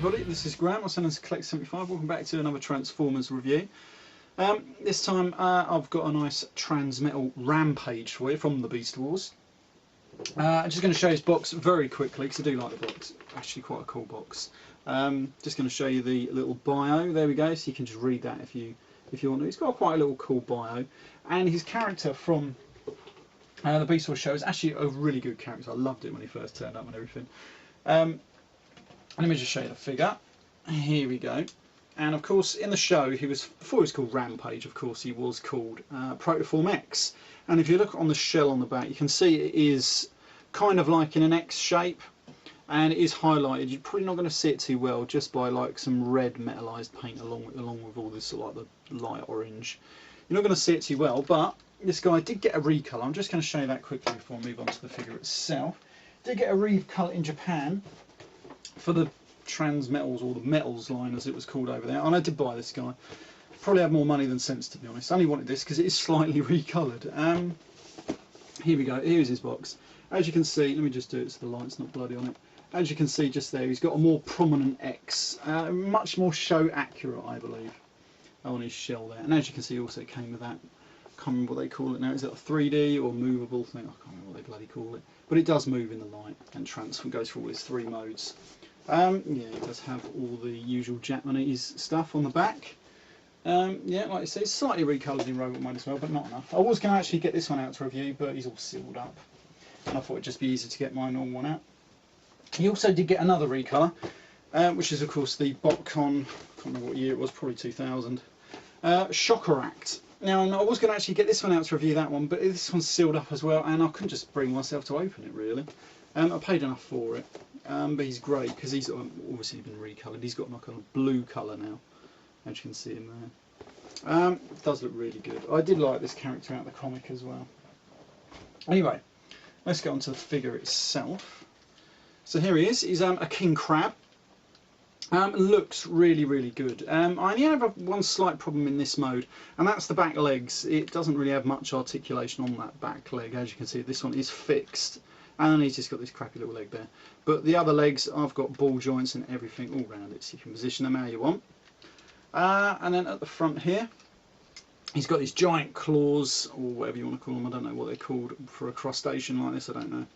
everybody, this is Graham, my son is Collect 75. Welcome back to another Transformers review. This time I've got a nice Transmetal Rampage for you from the Beast Wars. I'm just going to show you this box very quickly because I do like the box. Actually quite a cool box. Just going to show you the little bio. There we go, so you can just read that if you want to. It's got quite a little cool bio, and his character from the Beast Wars show is actually a really good character. I loved it when he first turned up and everything. Let me just show you the figure. Here we go. And of course, in the show, before he was called Rampage, of course, he was called Protoform X. And if you look on the shell on the back, you can see it is kind of like in an X shape, and it is highlighted. You're probably not going to see it too well just by like some red metallized paint along with all this sort of like the light orange. You're not going to see it too well, but this guy did get a recolor. I'm just going to show you that quickly before I move on to the figure itself. Did get a recolor in Japan for the Transmetals, or the Metals line as it was called over there, and I did buy this guy. Probably had more money than sense, to be honest. I only wanted this because it is slightly recoloured. Here we go, here's his box. As you can see, let me just do it so the light's not bloody on it. As you can see just there, he's got a more prominent X, much more show accurate, I believe, on his shell there. And as you can see, also came with that, I can't remember what they call it now, is it a 3D or movable thing? I can't remember what they bloody call it. But it does move in the light and goes through all its three modes. Yeah, it does have all the usual Japanese stuff on the back. Yeah, like I say, slightly recoloured in robot mode as well, but not enough. I was going to actually get this one out to review, but he's all sealed up, and I thought it'd just be easier to get my normal one out. He also did get another recolour, which is of course the Botcon, I can't remember what year it was, probably 2000, Shocker Act. Now, I was going to actually get this one out to review that one, but this one's sealed up as well, and I couldn't just bring myself to open it really. I paid enough for it, but he's great because he's obviously been recoloured. He's got like a blue colour now, as you can see him there. It does look really good. I did like this character out of the comic as well. Anyway, let's get on to the figure itself. So here he is. He's a King Crab. Looks really, really good. I only have one slight problem in this mode, and that's the back legs. It doesn't really have much articulation on that back leg. As you can see, this one is fixed, and he's just got this crappy little leg there. But the other legs, I've got ball joints and everything all around it, so you can position them how you want. And then at the front here, he's got these giant claws, or whatever you want to call them. I don't know what they're called for a crustacean like this, I don't know.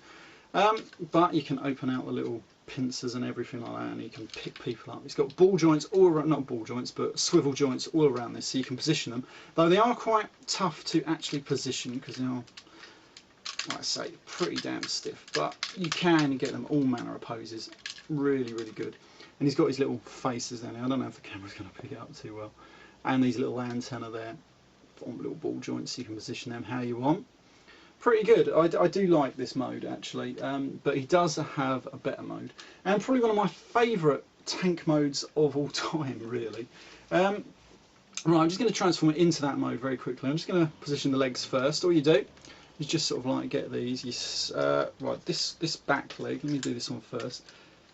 But you can open out the little pincers and everything like that, and you can pick people up. It's got ball joints all around, not ball joints, but swivel joints all around this, so you can position them. Though they are quite tough to actually position, because they are, like I say, pretty damn stiff. But you can get them all manner of poses. Really, really good. And he's got his little faces down there. I don't know if the camera's going to pick it up too well. And these little antennae there on little ball joints, so you can position them how you want. Pretty good. I do like this mode actually, but he does have a better mode, and probably one of my favourite tank modes of all time, really. Right, I'm just going to transform it into that mode very quickly. I'm just going to position the legs first. All you do is just sort of like get these. Right, this back leg. Let me do this one first.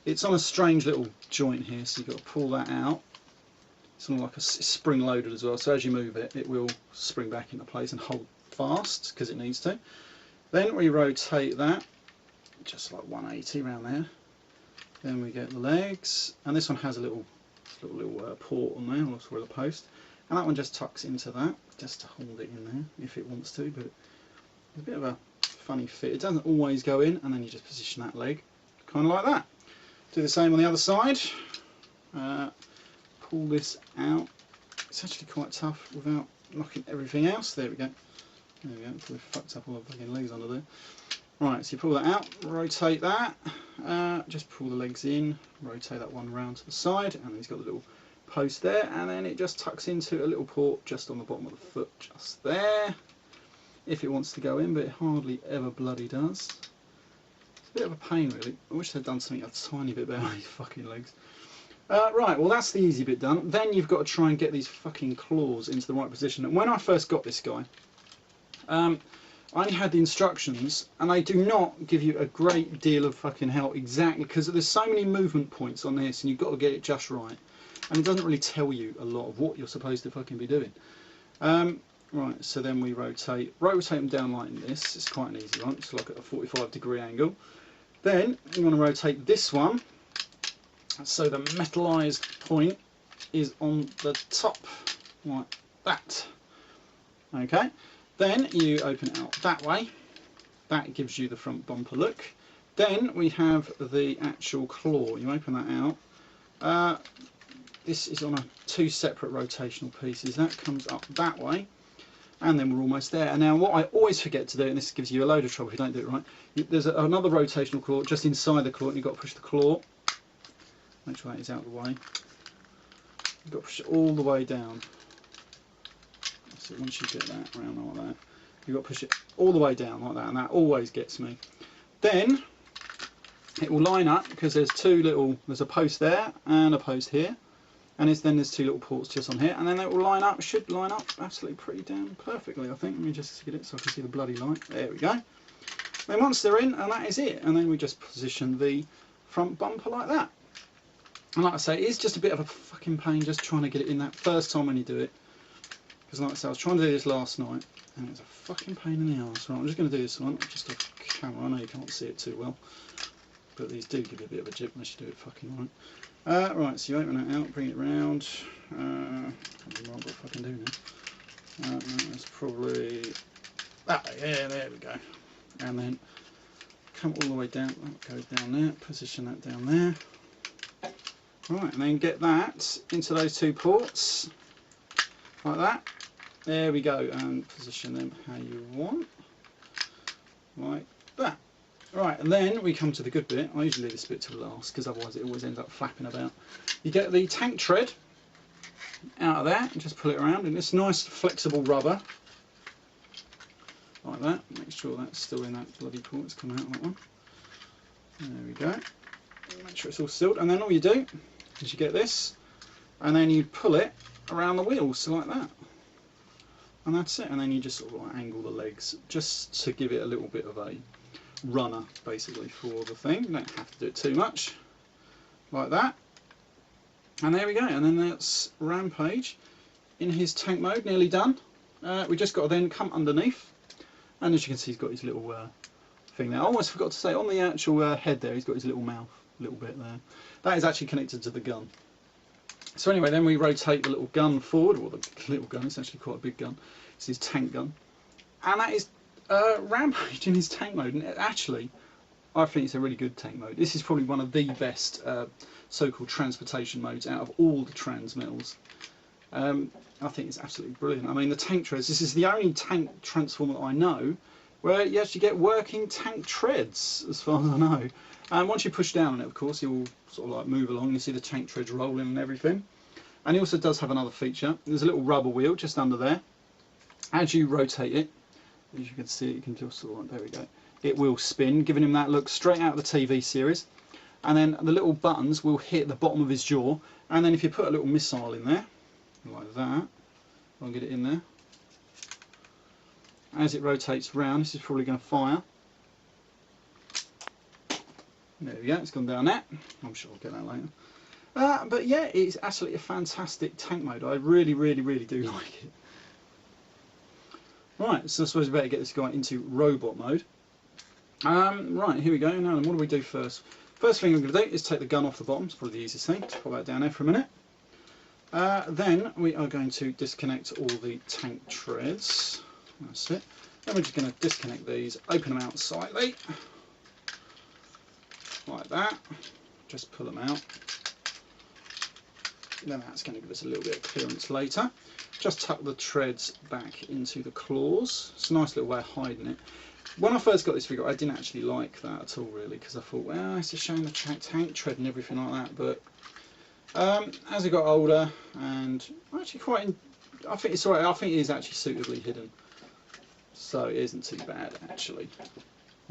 It's on a strange little joint here, so you've got to pull that out. It's sort of like it's spring loaded as well, so as you move it, it will spring back into place and hold fast because it needs to. Then we rotate that just like 180 around there. Then we get the legs, and this one has a little port on there, also with a post, and that one just tucks into that just to hold it in there if it wants to. But it's a bit of a funny fit. It doesn't always go in, and then you just position that leg kind of like that. Do the same on the other side. Pull this out. It's actually quite tough without knocking everything else. There we go. There we go. We've fucked up all the fucking legs under there. Right, so you pull that out, rotate that, just pull the legs in, rotate that one round to the side, and then he's got the little post there, and then it just tucks into a little port just on the bottom of the foot, just there. If it wants to go in, but it hardly ever bloody does. It's a bit of a pain, really. I wish they'd done something a tiny bit better on these fucking legs. Right, well that's the easy bit done. Then you've got to try and get these fucking claws into the right position. And when I first got this guy, I only had the instructions, and they do not give you a great deal of fucking help exactly, because there's so many movement points on this, and you've got to get it just right. And it doesn't really tell you a lot of what you're supposed to fucking be doing. Right, so then we rotate them down like this. It's quite an easy one. It's like at a 45-degree angle. Then you want to rotate this one So the metallised point is on the top, like that. Okay, then you open it out that way. That gives you the front bumper look. Then we have the actual claw. You open that out. This is on two separate rotational pieces. That comes up that way, and then we're almost there. And now what I always forget to do, and this gives you a load of trouble if you don't do it right, there's another rotational claw just inside the claw, and you've got to push the claw. Make sure that is out of the way. You've got to push it all the way down. So once you get that around like that, you've got to push it all the way down like that, and that always gets me. Then it will line up because there's there's a post there and a post here, and then there's two little ports just on here, and then it will line up, should line up absolutely pretty damn perfectly, I think. Let me just get it so I can see the bloody light. There we go. Then once they're in, and that is it, and then we just position the front bumper like that. And like I say, it is just a bit of a fucking pain just trying to get it in that first time when you do it. Because like I say, I was trying to do this last night, and it was a fucking pain in the arse. Right, I'm just going to do this one, just off camera. I know you can't see it too well, but these do give you a bit of a jip unless you do it fucking right. Right, so you open that out, bring it round. I can't remember what I can do now. It's probably that way. Yeah, there we go. And then come all the way down. That goes down there. Position that down there. Right, and then get that into those two ports, like that. There we go, and position them how you want, like that. Right, and then we come to the good bit. I usually leave this bit till last, because otherwise it always ends up flapping about. You get the tank tread out of there, and just pull it around in this nice flexible rubber, like that. Make sure that's still in that bloody port, it's come out of that one. There we go. Make sure it's all sealed, and then all you do is you get this, and then you pull it around the wheels, so like that, and that's it. And then you just sort of like angle the legs just to give it a little bit of a runner, basically, for the thing. You don't have to do it too much, like that. And there we go. And then that's Rampage in his tank mode, nearly done. We just got to then come underneath, and as you can see, he's got his little thing there. I almost forgot to say, on the actual head there, he's got his little mouth, little bit there. That is actually connected to the gun. So anyway, then we rotate the little gun forward, or the little gun, it's actually quite a big gun. It's his tank gun. And that is Rampage in his tank mode. And actually, I think it's a really good tank mode. This is probably one of the best so-called transportation modes out of all the transmetals. I think it's absolutely brilliant. I mean, the tank treads, this is the only tank transformer that I know where you actually get working tank treads, as far as I know. And once you push down on it, of course, it will sort of like move along. You see the tank treads rolling and everything. And he also does have another feature. There's a little rubber wheel just under there. As you rotate it, as you can see, you can just sort of like, there we go. It will spin, giving him that look straight out of the TV series. And then the little buttons will hit the bottom of his jaw. And then if you put a little missile in there, like that, I'll get it in there. As it rotates round, this is probably going to fire. There we go, it's gone down there. I'm sure I'll get that later. But yeah, it's absolutely a fantastic tank mode. I really, really, really do like it. Right, so I suppose we better get this guy into robot mode. Right, here we go. Now then, what do we do first? First thing I'm going to do is take the gun off the bottom. It's probably the easiest thing. Put that down there for a minute. Then we are going to disconnect all the tank treads. That's it. Then we're just going to disconnect these, open them out slightly, like that. Just pull them out. Then that's going to give us a little bit of clearance later. Just tuck the treads back into the claws. It's a nice little way of hiding it. When I first got this figure, I didn't actually like that at all, really, because I thought, well, it's a shame the tank tread and everything like that. But as I got older, and actually I think it's alright. I think it is actually suitably hidden, so it isn't too bad actually.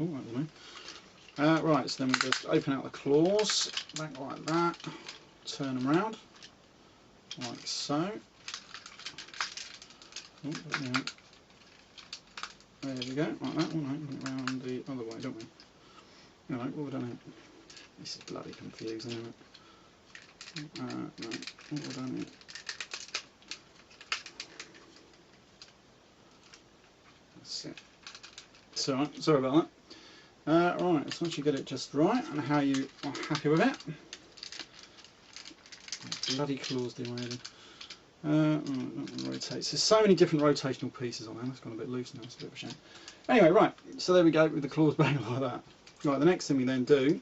Oh, I don't know. Right, so then we just open out the claws, back like that, turn them round, like so. Oh, yeah. There we go, like that. Oh no, bring it round the other way, don't we? No, what have we done here? This is bloody confusing, isn't it? No, what have we done here? That's it. So, sorry about that. Right, so once you get it just right and how you are happy with it, bloody claws do rotate. So many different rotational pieces on there. That's gone a bit loose now. It's a bit of a shame. Anyway, right. So there we go with the claws back like that. Right. The next thing we then do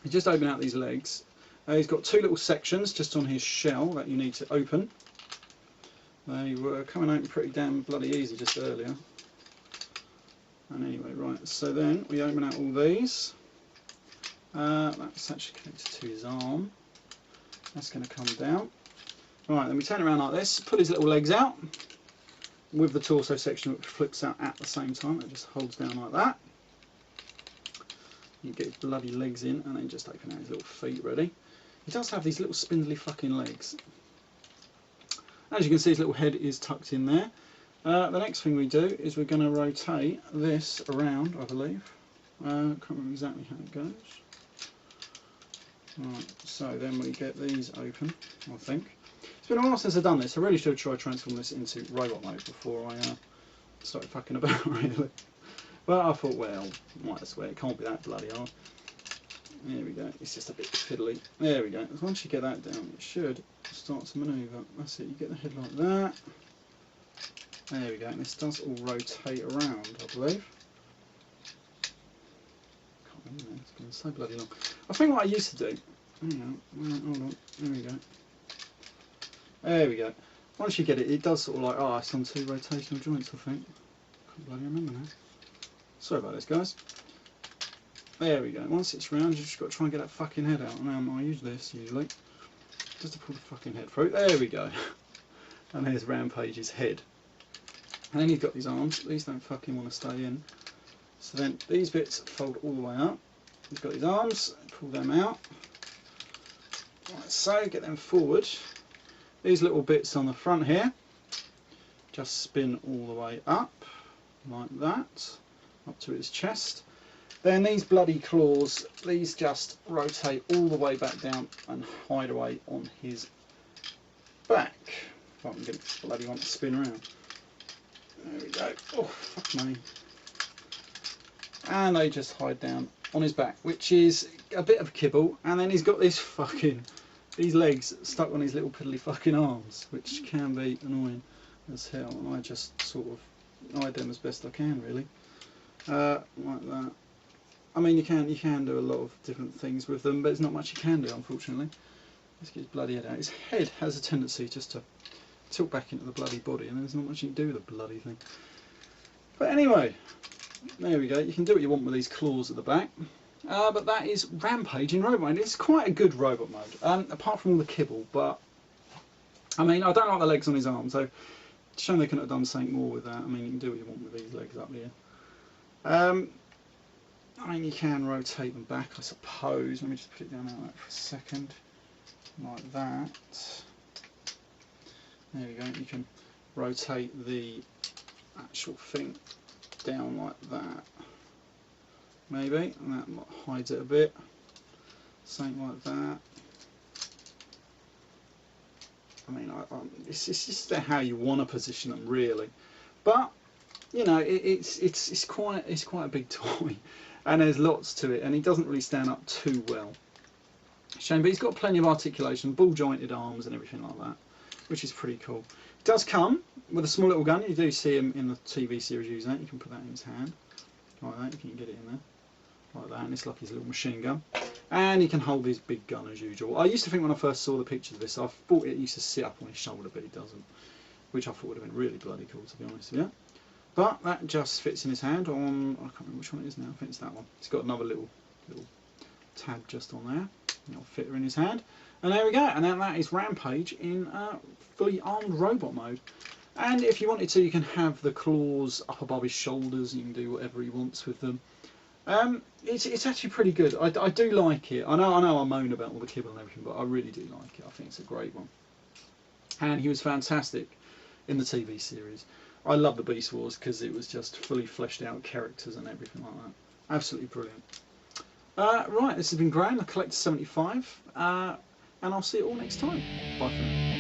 is just open out these legs. He's got two little sections just on his shell that you need to open. They were coming open pretty damn bloody easy just earlier. And anyway, right. So then we open out all these. That's actually connected to his arm. That's going to come down. Right, then we turn around like this, pull his little legs out with the torso section which flips out at the same time. It just holds down like that. You get his bloody legs in and then just open out his little feet ready. He does have these little spindly fucking legs. As you can see, his little head is tucked in there. The next thing we do is we're going to rotate this around, I believe. Can't remember exactly how it goes. Right, so then we get these open, I think. It's been a while since I've done this. I really should try transform this into robot mode before I started fucking about, really. But I thought, well, might as well. It can't be that bloody hard. There we go. It's just a bit fiddly. There we go. Once you get that down, it should start to manoeuvre. That's it. You get the head like that. There we go. And this does all rotate around, I believe. Can't remember now. It's been so bloody long. I think what I used to do. Hang on. Hold on. There we go. There we go. Once you get it, it does sort of like, oh, it's on two rotational joints, I think. Can't bloody remember now. Sorry about this, guys. There we go. Once it's round, you've just got to try and get that fucking head out. And I use this usually, just to pull the fucking head through. There we go. And there's Rampage's head. And then he's got his arms. These don't fucking want to stay in. So then these bits fold all the way up. He's got his arms. Pull them out. Like so. Get them forward. These little bits on the front here just spin all the way up like that, up to his chest. Then these bloody claws, these just rotate all the way back down and hide away on his back. If I can get it bloody one to spin around. There we go. Oh, fuck me. And they just hide down on his back, which is a bit of a kibble. And then he's got this fucking, these legs stuck on his little piddly fucking arms, which can be annoying as hell. And I just sort of hide them as best I can, really. Like that. I mean, you can do a lot of different things with them, but there's not much you can do, unfortunately. Let's get his bloody head out. His head has a tendency just to tilt back into the bloody body, and there's not much you can do with the bloody thing. But anyway, there we go. You can do what you want with these claws at the back. But that is Rampage in robot mode. It's quite a good robot mode, apart from all the kibble. But I mean, I don't like the legs on his arms, so it's a shame they couldn't have done something more with that. I mean, you can do what you want with these legs up here. I mean, you can rotate them back, I suppose. Let me just put it down like that for a second, like that. There we go. You can rotate the actual thing down like that, maybe, and that hides it a bit. Something like that. I mean, it's just how you want to position them, really. But you know, it's quite a big toy. And there's lots to it, and he doesn't really stand up too well. Shame, but he's got plenty of articulation, ball jointed arms and everything like that, which is pretty cool. It does come with a small little gun. You do see him in the TV series using that. You can put that in his hand, like that. You can get it in there, like that, and it's like his little machine gun. And he can hold his big gun as usual. I used to think when I first saw the pictures of this, I thought it used to sit up on his shoulder, but it doesn't, which I thought would have been really bloody cool, to be honest with you. But that just fits in his hand on, I can't remember which one it is now, I think it's that one. It's got another little tab just on there. It'll fit her in his hand. And there we go, and then that is Rampage in fully armed robot mode. And if you wanted to, you can have the claws up above his shoulders, you can do whatever he wants with them. It's actually pretty good. I do like it. I know I moan about all the kibble and everything, but I really do like it. I think it's a great one. And he was fantastic in the TV series. I love the Beast Wars because it was just fully fleshed out characters and everything like that. Absolutely brilliant. Right, this has been Graham, the Collector 75, and I'll see you all next time. Bye for now.